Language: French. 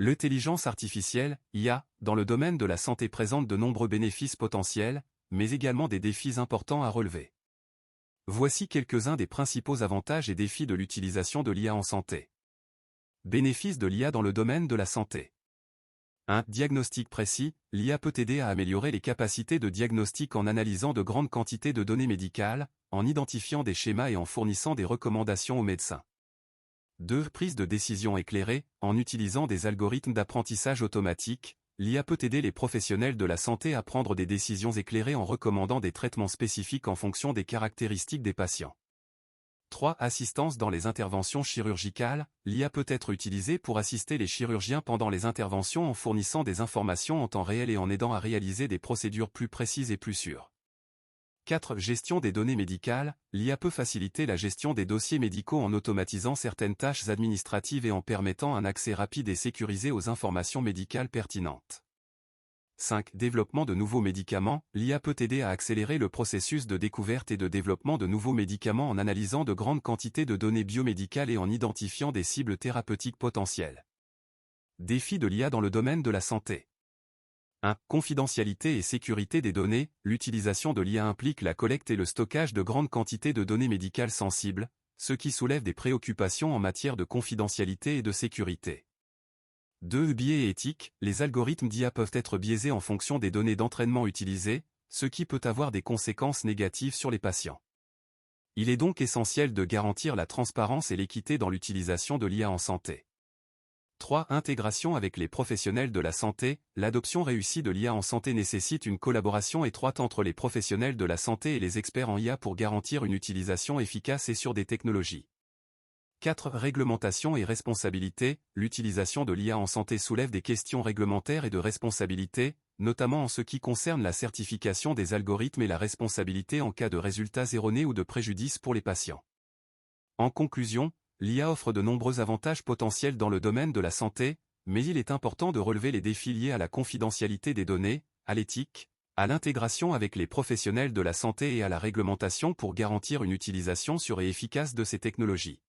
L'intelligence artificielle, IA, dans le domaine de la santé présente de nombreux bénéfices potentiels, mais également des défis importants à relever. Voici quelques-uns des principaux avantages et défis de l'utilisation de l'IA en santé. Bénéfices de l'IA dans le domaine de la santé. Un diagnostic précis, l'IA peut aider à améliorer les capacités de diagnostic en analysant de grandes quantités de données médicales, en identifiant des schémas et en fournissant des recommandations aux médecins. 2. Prise de décision éclairée, en utilisant des algorithmes d'apprentissage automatique, l'IA peut aider les professionnels de la santé à prendre des décisions éclairées en recommandant des traitements spécifiques en fonction des caractéristiques des patients. 3. Assistance dans les interventions chirurgicales, l'IA peut être utilisée pour assister les chirurgiens pendant les interventions en fournissant des informations en temps réel et en aidant à réaliser des procédures plus précises et plus sûres. 4. Gestion des données médicales, l'IA peut faciliter la gestion des dossiers médicaux en automatisant certaines tâches administratives et en permettant un accès rapide et sécurisé aux informations médicales pertinentes. 5. Développement de nouveaux médicaments, l'IA peut aider à accélérer le processus de découverte et de développement de nouveaux médicaments en analysant de grandes quantités de données biomédicales et en identifiant des cibles thérapeutiques potentielles. Défis de l'IA dans le domaine de la santé. 1. Confidentialité et sécurité des données, l'utilisation de l'IA implique la collecte et le stockage de grandes quantités de données médicales sensibles, ce qui soulève des préoccupations en matière de confidentialité et de sécurité. 2. Biais éthiques, les algorithmes d'IA peuvent être biaisés en fonction des données d'entraînement utilisées, ce qui peut avoir des conséquences négatives sur les patients. Il est donc essentiel de garantir la transparence et l'équité dans l'utilisation de l'IA en santé. 3. Intégration avec les professionnels de la santé, l'adoption réussie de l'IA en santé nécessite une collaboration étroite entre les professionnels de la santé et les experts en IA pour garantir une utilisation efficace et sûre des technologies. 4. Réglementation et responsabilité, l'utilisation de l'IA en santé soulève des questions réglementaires et de responsabilité, notamment en ce qui concerne la certification des algorithmes et la responsabilité en cas de résultats erronés ou de préjudice pour les patients. En conclusion, l'IA offre de nombreux avantages potentiels dans le domaine de la santé, mais il est important de relever les défis liés à la confidentialité des données, à l'éthique, à l'intégration avec les professionnels de la santé et à la réglementation pour garantir une utilisation sûre et efficace de ces technologies.